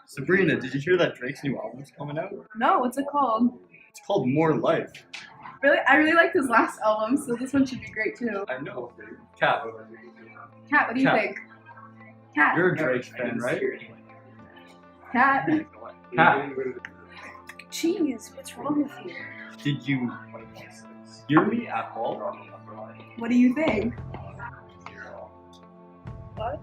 Sabrina, did you hear that Drake's new album's coming out? No, what's it called? It's called More Life. Really? I really liked his last album, so this one should be great too. I know. Kat, Kat, what do you Kat. think? Kat. You're a Drake fan, right? Kat. Kat, Jeez, what's wrong with you? did you hear me at all? What do you think? What?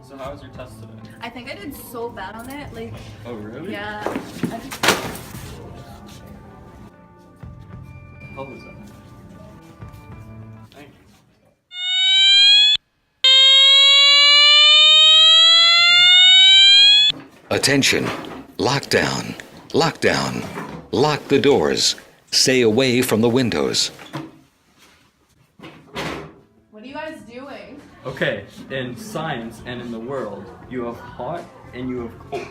So how was your test today? I think I did so bad on it. Like, Oh, really? yeah. How was that? Thank you. Attention. Lockdown. Lockdown. Lock the doors. Stay away from the windows. What are you guys doing? Okay, in science and in the world, you have hot and you have cold.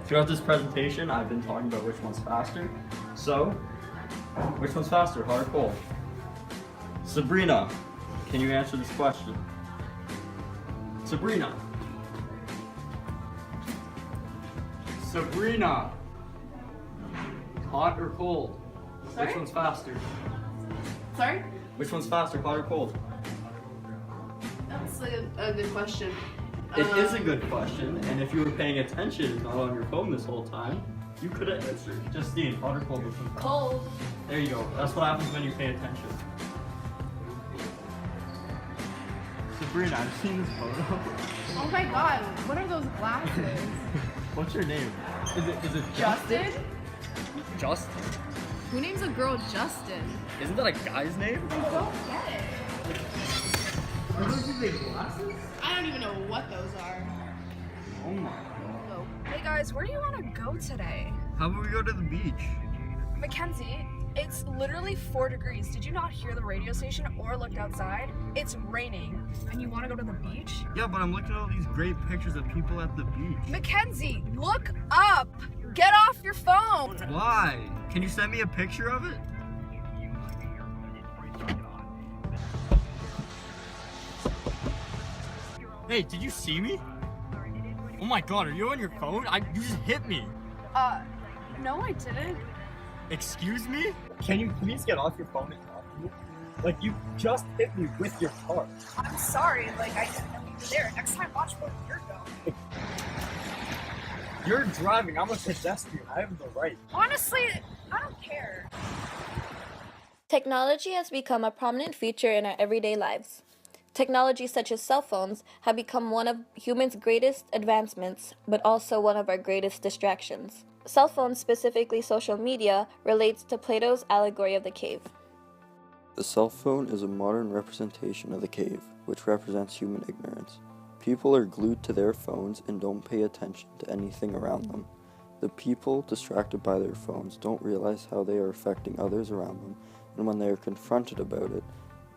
Throughout this presentation, I've been talking about which one's faster. So, which one's faster, hot or cold? Sabrina, can you answer this question? Sabrina. Sabrina. Hot or cold? Sorry? Which one's faster? Sorry? Which one's faster, hot or cold? That's like a good question. It is a good question, and if you were paying attention, not on your phone this whole time, you could have answered. Justine, hot or cold? Which one's faster? Cold. There you go. That's what happens when you pay attention. Sabrina, I've seen this photo. Oh my god, what are those glasses? What's your name? Is it Justin? Justin? Who names a girl Justin? Isn't that a guy's name? I don't get it. Are those your big glasses? I don't even know what those are. Oh my god. Hey guys, where do you want to go today? How about we go to the beach? Mackenzie, it's literally 4 degrees. Did you not hear the radio station or look outside? It's raining, and you want to go to the beach? Yeah, but I'm looking at all these great pictures of people at the beach. Mackenzie, look up! Get off your phone! Why? Can you send me a picture of it? Hey, did you see me? Oh my god, are you on your phone? You just hit me. No I didn't. Excuse me? Can you please get off your phone and talk to me? Like, you just hit me with your car. I'm sorry, like, I didn't know you were there. Next time, watch where you're going. You're driving, I'm a pedestrian. I have the right. Honestly, I don't care. Technology has become a prominent feature in our everyday lives. Technology such as cell phones have become one of humans' greatest advancements, but also one of our greatest distractions. Cell phones, specifically social media, relates to Plato's Allegory of the Cave. The cell phone is a modern representation of the cave, which represents human ignorance. People are glued to their phones and don't pay attention to anything around them. The people distracted by their phones don't realize how they are affecting others around them, and when they are confronted about it,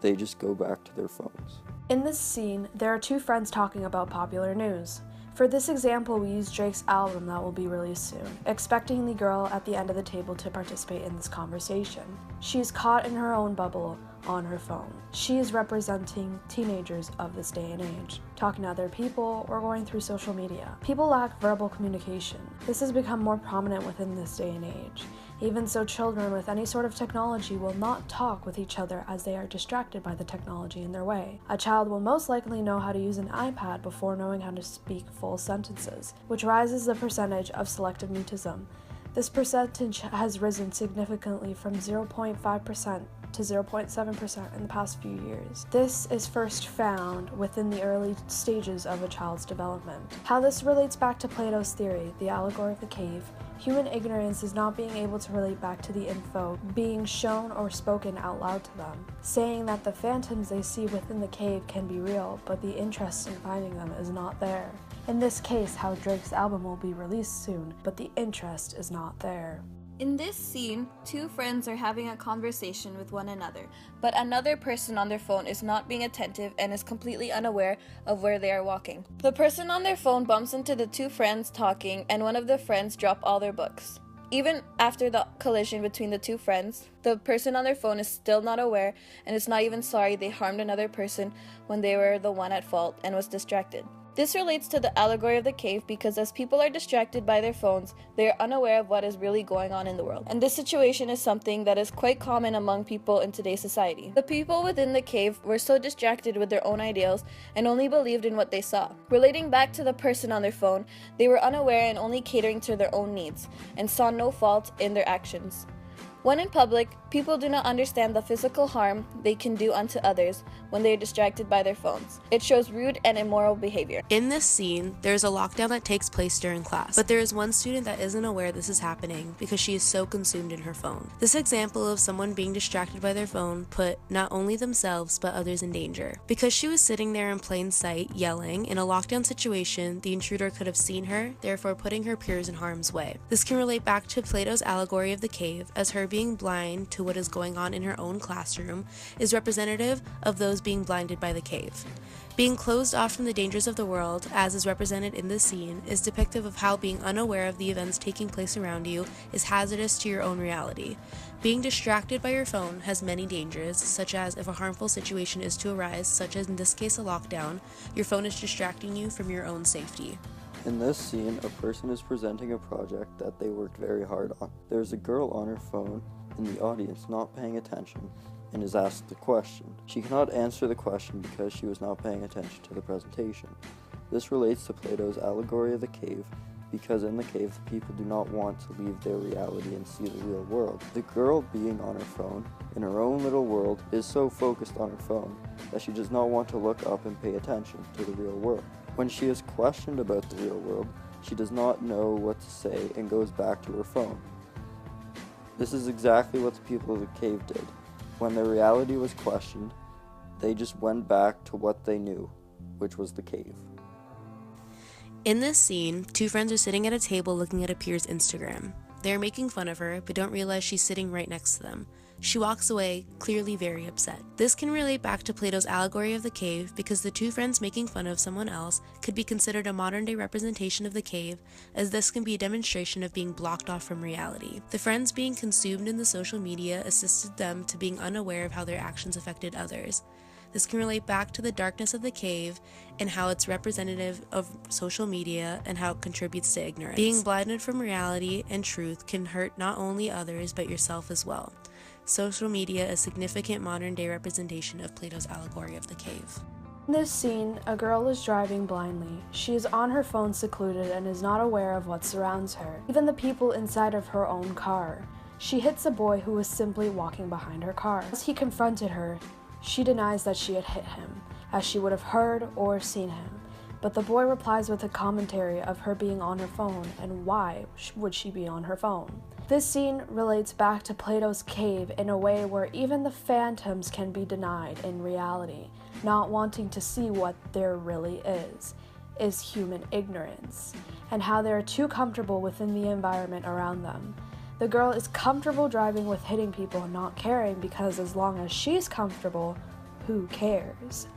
they just go back to their phones. In this scene, there are 2 friends talking about popular news. For this example, we use Drake's album that will be released soon, expecting the girl at the end of the table to participate in this conversation. She is caught in her own bubble on her phone. She is representing teenagers of this day and age, talking to other people or going through social media. People lack verbal communication. This has become more prominent within this day and age. Even so, children with any sort of technology will not talk with each other as they are distracted by the technology in their way. A child will most likely know how to use an iPad before knowing how to speak full sentences, which rises the percentage of selective mutism. This percentage has risen significantly from 0.5% to 0.7% in the past few years. This is first found within the early stages of a child's development. How this relates back to Plato's theory, the allegory of the cave, human ignorance is not being able to relate back to the info being shown or spoken out loud to them, saying that the phantoms they see within the cave can be real, but the interest in finding them is not there. In this case, how Drake's album will be released soon, but the interest is not there. In this scene, 2 friends are having a conversation with one another, but another person on their phone is not being attentive and is completely unaware of where they are walking. The person on their phone bumps into the 2 friends talking, and one of the friends drop all their books. Even after the collision between the 2 friends, the person on their phone is still not aware and is not even sorry they harmed another person when they were the one at fault and was distracted. This relates to the allegory of the cave because as people are distracted by their phones, they are unaware of what is really going on in the world. And this situation is something that is quite common among people in today's society. The people within the cave were so distracted with their own ideals and only believed in what they saw. Relating back to the person on their phone, they were unaware and only catering to their own needs, and saw no fault in their actions. When in public, people do not understand the physical harm they can do unto others when they are distracted by their phones. It shows rude and immoral behavior. In this scene, there is a lockdown that takes place during class, but there is one student that isn't aware this is happening because she is so consumed in her phone. This example of someone being distracted by their phone put not only themselves but others in danger. Because she was sitting there in plain sight, yelling, in a lockdown situation, the intruder could have seen her, therefore putting her peers in harm's way. This can relate back to Plato's allegory of the cave, as her being blind to what is going on in her own classroom is representative of those being blinded by the cave. Being closed off from the dangers of the world, as is represented in this scene, is depictive of how being unaware of the events taking place around you is hazardous to your own reality. Being distracted by your phone has many dangers, such as if a harmful situation is to arise, such as in this case a lockdown, your phone is distracting you from your own safety. In this scene, a person is presenting a project that they worked very hard on. There's a girl on her phone in the audience not paying attention and is asked the question. She cannot answer the question because she was not paying attention to the presentation. This relates to Plato's allegory of the cave because in the cave the people do not want to leave their reality and see the real world. The girl being on her phone in her own little world is so focused on her phone that she does not want to look up and pay attention to the real world. When she is questioned about the real world, she does not know what to say and goes back to her phone. This is exactly what the people of the cave did. When their reality was questioned, they just went back to what they knew, which was the cave. In this scene, two friends are sitting at a table looking at a peer's Instagram. They are making fun of her, but don't realize she's sitting right next to them. She walks away, clearly very upset. This can relate back to Plato's allegory of the cave because the two friends making fun of someone else could be considered a modern-day representation of the cave, as this can be a demonstration of being blocked off from reality. The friends being consumed in the social media assisted them to being unaware of how their actions affected others. This can relate back to the darkness of the cave and how it's representative of social media and how it contributes to ignorance. Being blinded from reality and truth can hurt not only others but yourself as well. Social media is a significant modern-day representation of Plato's allegory of the cave. In this scene, a girl is driving blindly. She is on her phone secluded and is not aware of what surrounds her, even the people inside of her own car. She hits a boy who was simply walking behind her car. As he confronted her, she denies that she had hit him, as she would have heard or seen him. But the boy replies with a commentary of her being on her phone and why would she be on her phone. This scene relates back to Plato's cave in a way where even the phantoms can be denied in reality. Not wanting to see what there really is human ignorance, and how they are too comfortable within the environment around them. The girl is comfortable driving with hitting people and not caring because as long as she's comfortable, who cares?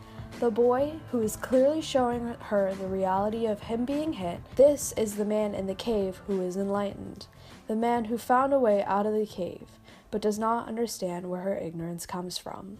The boy, who is clearly showing her the reality of him being hit, this is the man in the cave who is enlightened. The man who found a way out of the cave, but does not understand where her ignorance comes from.